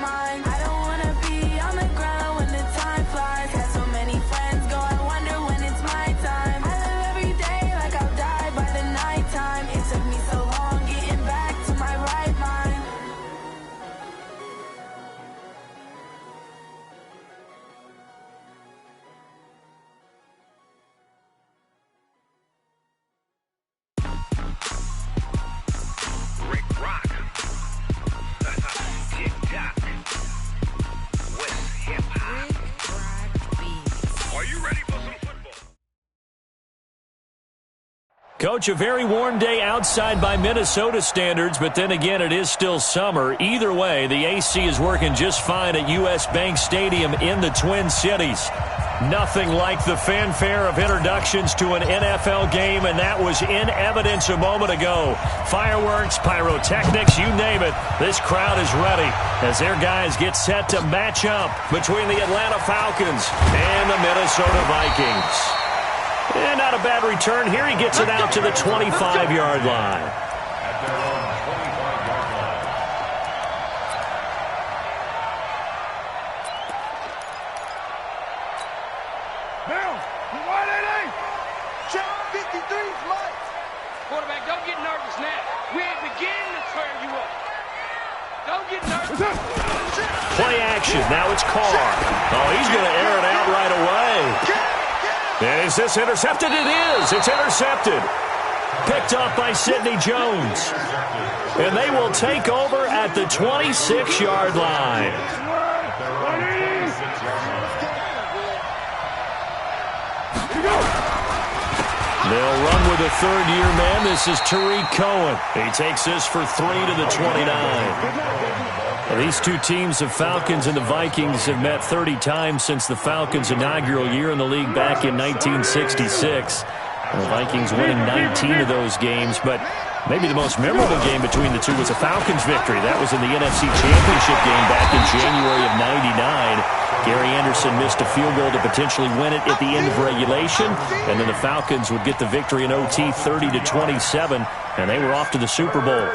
mind. I don't wanna be on the ground when the time flies. Had so many friends go, I wonder when it's my time. I live every day like I'll die by the nighttime. It took me so long getting back to my right mind. Coach, a very warm day outside by Minnesota standards, but then again, it is still summer. Either way, the AC is working just fine at U.S. Bank Stadium in the Twin Cities. Nothing like the fanfare of introductions to an NFL game, and that was in evidence a moment ago. Fireworks, pyrotechnics, you name it. This crowd is ready as their guys get set to match up between the Atlanta Falcons and the Minnesota Vikings. And not a bad return here. He gets it out to the 25-yard line. Now, 180. Check 53's lights. Quarterback, don't get nervous now. We ain't beginning to turn you up. Don't get nervous. Play action. Now it's Carr. Oh, he's going to air it out right away. And is this intercepted? It is. It's intercepted. Picked up by Sidney Jones. And they will take over at the 26-yard line. They'll run with a third-year man. This is Tariq Cohen. He takes this for 3 to the 29. These two teams, the Falcons and the Vikings, have met 30 times since the Falcons' inaugural year in the league back in 1966. The Vikings winning 19 of those games, but maybe the most memorable game between the two was a Falcons victory. That was in the NFC Championship game back in January of '99. Gary Anderson missed a field goal to potentially win it at the end of regulation, and then the Falcons would get the victory in OT 30 to 27, and they were off to the Super Bowl.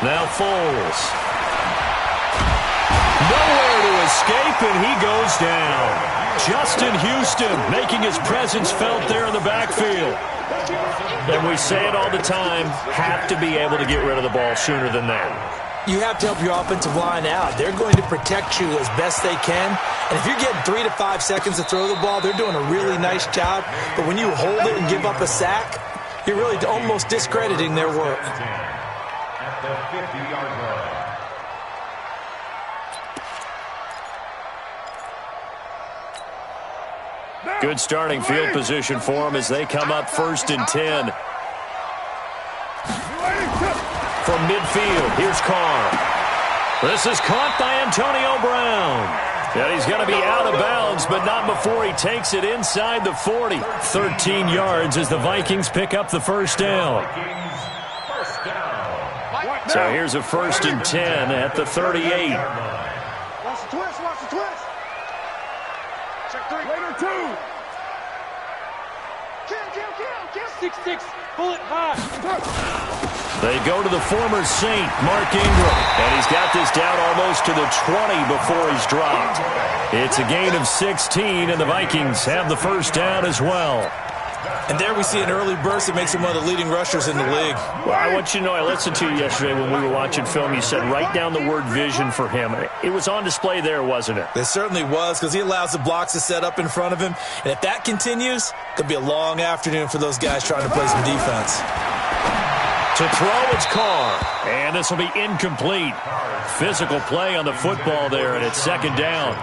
Now Foles. Nowhere to escape, and he goes down. Justin Houston making his presence felt there in the backfield. And we say it all the time, have to be able to get rid of the ball sooner than that. You have to help your offensive line out. They're going to protect you as best they can. And if you're getting 3 to 5 seconds to throw the ball, they're doing a really nice job. But when you hold it and give up a sack, you're really almost discrediting their work. At the 50-yard line. Good starting field position for them as they come up 1st and 10. From midfield, here's Carr. This is caught by Antonio Brown. And he's going to be out of bounds, but not before he takes it inside the 40. 13 yards as the Vikings pick up the first down. So here's a 1st and 10 at the 38. Watch the twist, watch the twist. Check 3. Later 2. Kill. 6-6. Bullet high. They go to the former Saint, Mark Ingram. And he's got this down almost to the 20 before he's dropped. It's a gain of 16, and the Vikings have the first down as well. And there we see an early burst that makes him one of the leading rushers in the league. Well, I want you to know, I listened to you yesterday when we were watching film. You said write down the word vision for him. It was on display there, wasn't it? It certainly was, because he allows the blocks to set up in front of him. And if that continues, it could be a long afternoon for those guys trying to play some defense. To throw, it's Carr. And this will be incomplete. Physical play on the football there, and it's 2nd down.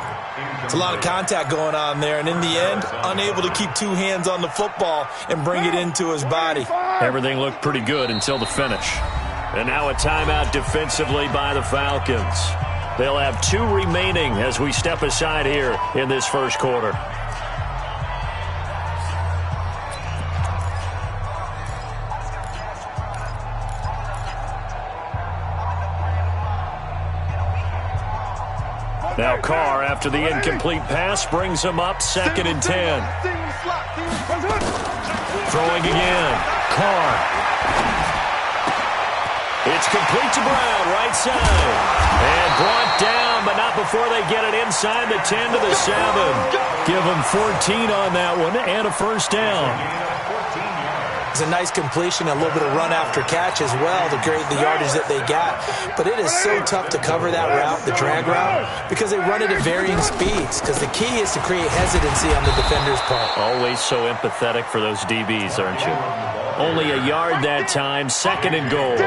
It's a lot of contact going on there, and in the end, unable to keep 2 hands on the football and bring it into his body. Everything looked pretty good until the finish. And now a timeout defensively by the Falcons. They'll have 2 remaining as we step aside here in this first quarter. Now Carr, after the incomplete pass, brings him up 2nd and 10. Throwing again. Carr. It's complete to Brown, right side. And brought down, but not before they get it inside the 10 to the 7. Give them 14 on that one and a first down. It's a nice completion, a little bit of run after catch as well to create the yardage that they got. But it is so tough to cover that route, the drag route, because they run it at varying speeds. Because the key is to create hesitancy on the defender's part. Always so empathetic for those DBs, aren't you? Only a yard that time, 2nd and goal.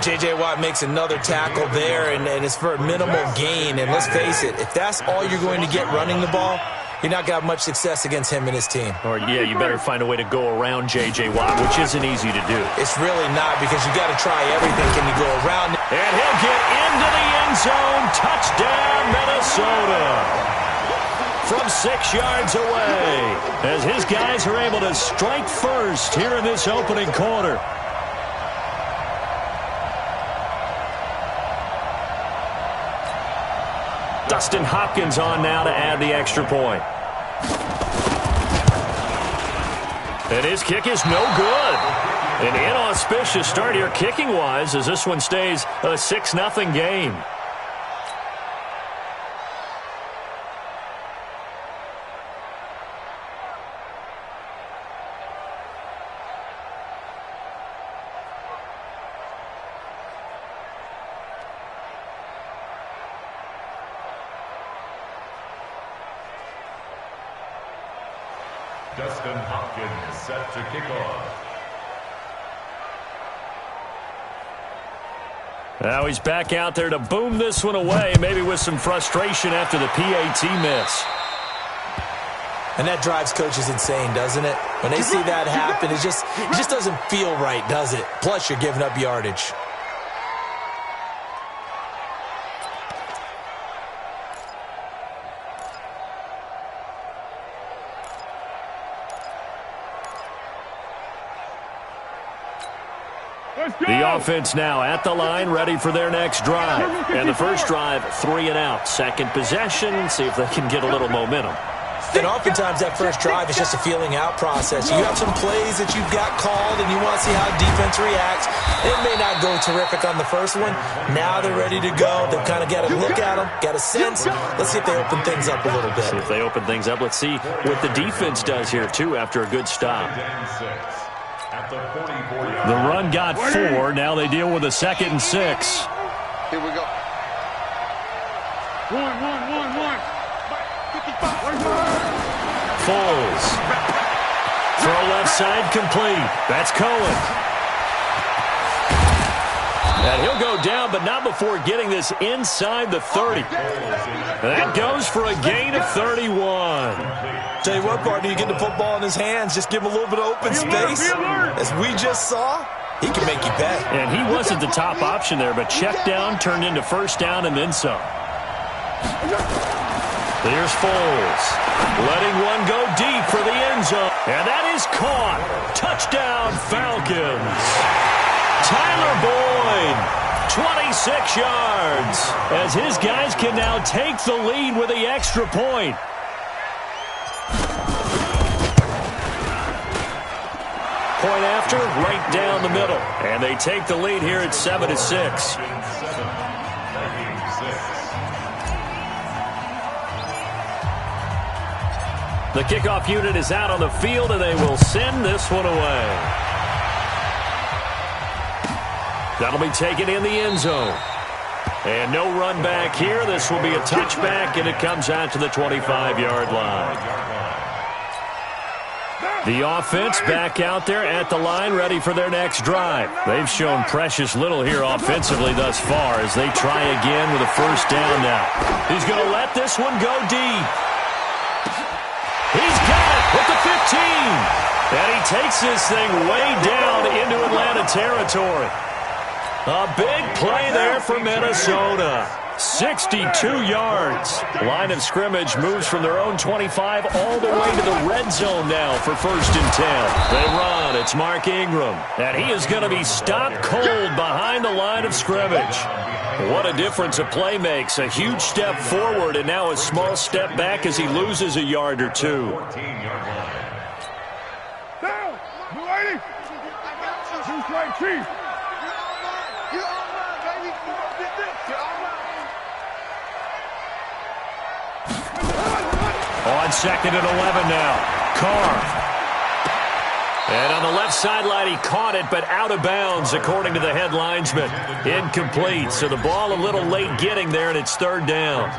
J.J. Watt makes another tackle there, and it's for a minimal gain. And let's face it, if that's all you're going to get running the ball, you're not going to have much success against him and his team. Or, yeah, you better find a way to go around J.J. Watt, which isn't easy to do. It's really not, because you got to try everything. Can you go around? And he'll get into the end zone. Touchdown, Minnesota. From 6 yards away, as his guys are able to strike first here in this opening quarter. Dustin Hopkins on now to add the extra point. And his kick is no good. An inauspicious start here kicking-wise as this one stays a 6-0 game. Dustin Hopkins set to kick off. Now he's back out there to boom this one away, maybe with some frustration after the PAT miss. And that drives coaches insane, doesn't it? When they see that happen, it just doesn't feel right, does it? Plus, you're giving up yardage. The offense now at the line, ready for their next drive. And the first drive, 3 and out. Second possession, see if they can get a little momentum. And oftentimes that first drive is just a feeling out process. You have some plays that you've got called and you want to see how defense reacts. It may not go terrific on the first one. Now they're ready to go. They've kind of got to look at them, got a sense. Let's see if they open things up a little bit. See if they open things up. Let's see what the defense does here, too, after a good stop. The run got 4. Now they deal with a 2nd and 6. Here we go. One. Foles. Throw left side complete. That's Cohen. And he'll go down, but not before getting this inside the 30. That goes for a gain of 31. Tell you what, partner, you get the football in his hands, just give him a little bit of open space. As we just saw, he can make you pay. And he wasn't the top option there, but check down turned into first down and then some. There's Foles, letting one go deep for the end zone. And that is caught. Touchdown, Falcons. Tyler Boyd, 26 yards, as his guys can now take the lead with the extra point. Point after, right down the middle. And they take the lead here at 7-6. The kickoff unit is out on the field, and they will send this one away. That'll be taken in the end zone. And no run back here. This will be a touchback, and it comes out to the 25-yard line. The offense back out there at the line, ready for their next drive. They've shown precious little here offensively thus far as they try again with a first down now. He's going to let this one go deep. He's got it with the 15. And he takes this thing way down into Atlanta territory. A big play there for Minnesota. 62 yards. Line of scrimmage moves from their own 25 all the way to the red zone now for 1st and 10. They run. It's Mark Ingram. And he is going to be stopped cold behind the line of scrimmage. What a difference a play makes. A huge step forward and now a small step back as he loses a yard or two. Down! Blue 80! Two strike, Chief! On 2nd and 11 now. Carr. And on the left sideline, he caught it, but out of bounds, according to the head linesman. Incomplete. So the ball a little late getting there, and it's 3rd down.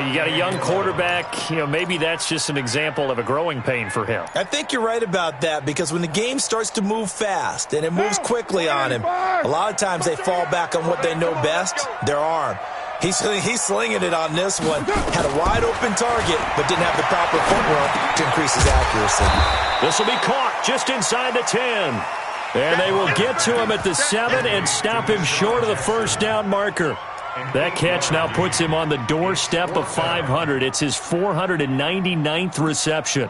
You got a young quarterback. Maybe that's just an example of a growing pain for him. I think you're right about that, because when the game starts to move fast and it moves quickly on him, a lot of times they fall back on what they know best, their arm. He's slinging it on this one. Had a wide-open target, but didn't have the proper footwork to increase his accuracy. This will be caught just inside the 10. And they will get to him at the 7 and stop him short of the 1st down marker. That catch now puts him on the doorstep of 500. It's his 499th reception.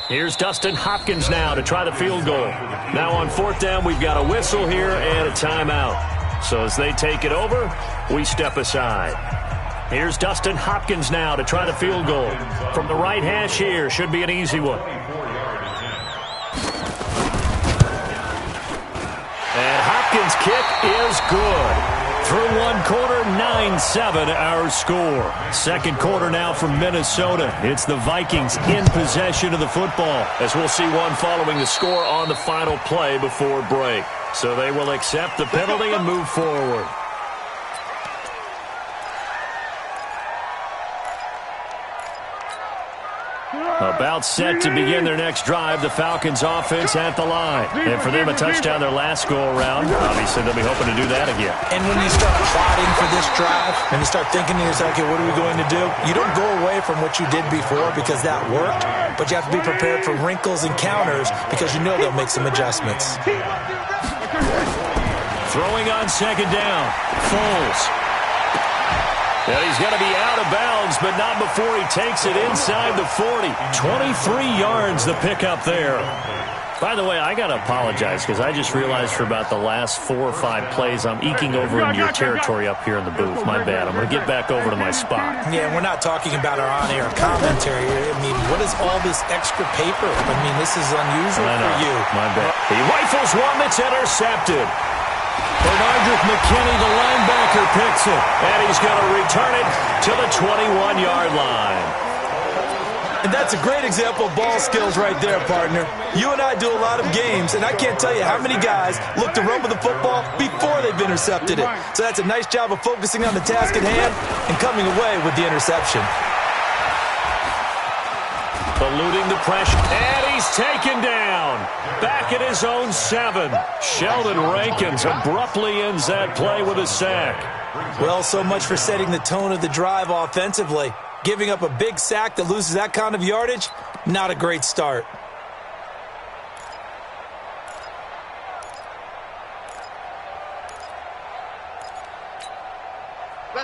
Here's Dustin Hopkins now to try the field goal. Now on 4th down, we've got a whistle here and a timeout. So as they take it over, we step aside. Here's Dustin Hopkins now to try the field goal. From the right hash here, should be an easy one. And Hopkins' kick is good. Through one quarter, 9-7 our score. 2nd quarter now from Minnesota. It's the Vikings in possession of the football, as we'll see one following the score on the final play before break. So they will accept the penalty and move forward. About set to begin their next drive, the Falcons offense at the line. And for them, a touchdown their last go-around. Obviously, they'll be hoping to do that again. And when you start plotting for this drive, and you start thinking to yourself, okay, what are we going to do? You don't go away from what you did before because that worked, but you have to be prepared for wrinkles and counters because you know they'll make some adjustments. Throwing on 2nd down, Foles. And he's going to be out of bounds, but not before he takes it inside the 40. 23 yards the pickup there. By the way, I got to apologize because I just realized for about the last 4 or 5 plays I'm eking over into your territory up here in the booth. My bad. I'm going to get back over to my spot. Yeah, we're not talking about our on-air commentary. I mean, what is all this extra paper? I mean, this is unusual for you. My bad. He rifles one that's intercepted. Bernardrick McKinney, the linebacker, picks it. And he's going to return it to the 21-yard line. And that's a great example of ball skills right there, partner. You and I do a lot of games, and I can't tell you how many guys look to run with the football before they've intercepted it. So that's a nice job of focusing on the task at hand and coming away with the interception. Eluding the pressure, and he's taken down. Back at his own 7. Sheldon Rankins abruptly ends that play with a sack. Well, so much for setting the tone of the drive offensively. Giving up a big sack that loses that kind of yardage, not a great start.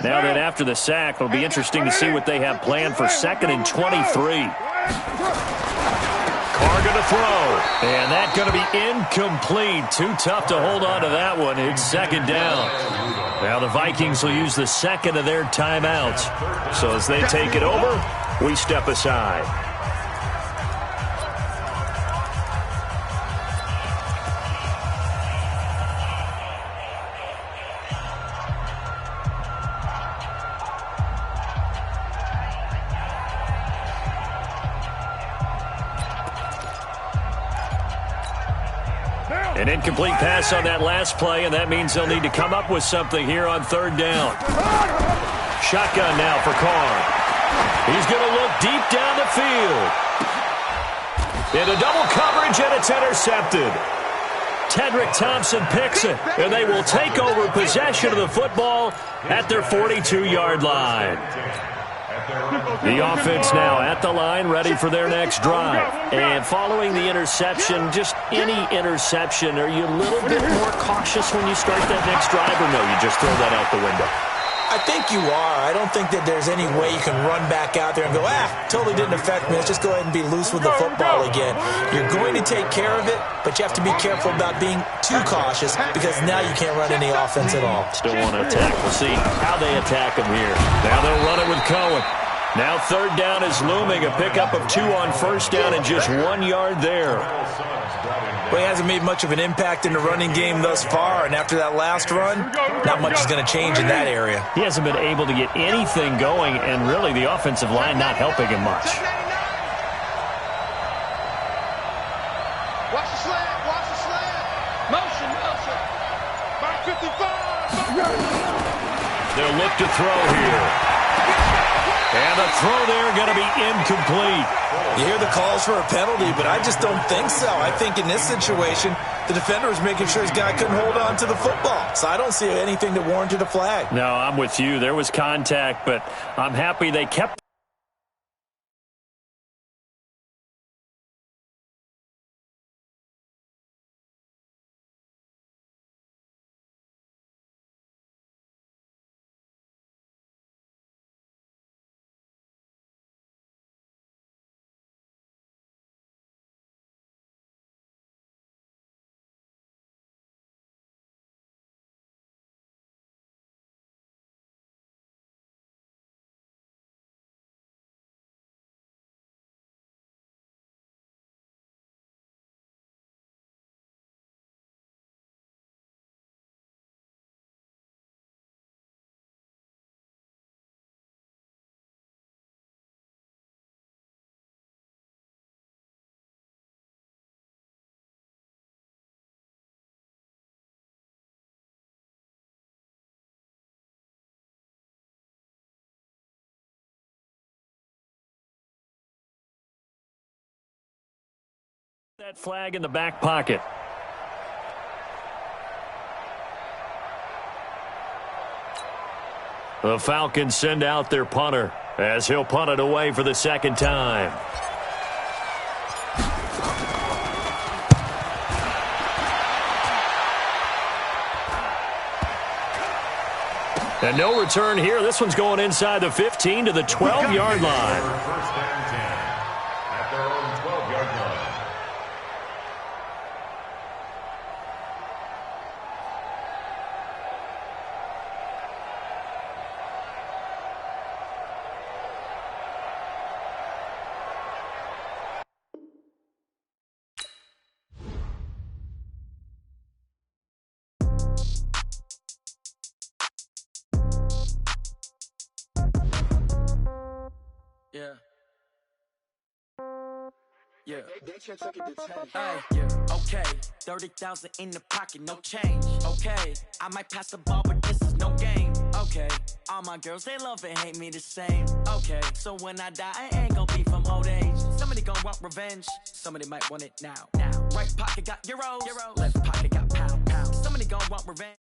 Now that after the sack, it'll be interesting to see what they have planned for 2nd and 23. Carr going to throw, and that's going to be incomplete. Too tough to hold on to that one. It's 2nd down. Now the Vikings will use the 2nd of their timeouts. So as they take it over, we step aside. An incomplete pass on that last play, and that means they'll need to come up with something here on 3rd down. Shotgun now for Carr. He's going to look deep down the field. Into double coverage, and it's intercepted. Tedrick Thompson picks it, and they will take over possession of the football at their 42-yard line. The offense now at the line, ready for their next drive. And following the interception, just any interception, are you a little bit more cautious when you start that next drive, or no, you just throw that out the window? I think you are. I don't think that there's any way you can run back out there and go, totally didn't affect me. Let's just go ahead and be loose with the football again. You're going to take care of it, but you have to be careful about being too cautious because now you can't run any offense at all. Still want to attack. We'll see how they attack him here. Now they'll run it with Cohen. Now third down is looming. A pickup of 2 on first down and just 1 yard there. Well, he hasn't made much of an impact in the running game thus far, and after that last run, not much is going to change in that area. He hasn't been able to get anything going, and really the offensive line not helping him much. Watch the slant. Watch the slant. Motion. Back 55. They'll look to throw here. And the throw there going to be incomplete. You hear the calls for a penalty, but I just don't think so. I think in this situation, the defender was making sure his guy couldn't hold on to the football. So I don't see anything that warranted a flag. No, I'm with you. There was contact, but I'm happy they kept. That flag in the back pocket. The Falcons send out their punter as he'll punt it away for the second time. And no return here. This one's going inside the 15 to the 12-yard line. First and 10 at their own 12-yard line. Yeah. Okay. 30,000 in the pocket, no change. Okay. I might pass the ball, but this is no game. Okay. All my girls, they love and hate me the same. Okay. So when I die, I ain't gonna be from old age. Somebody gonna want revenge. Somebody might want it now. Right pocket got euros. Left pocket got pound. Somebody gonna want revenge.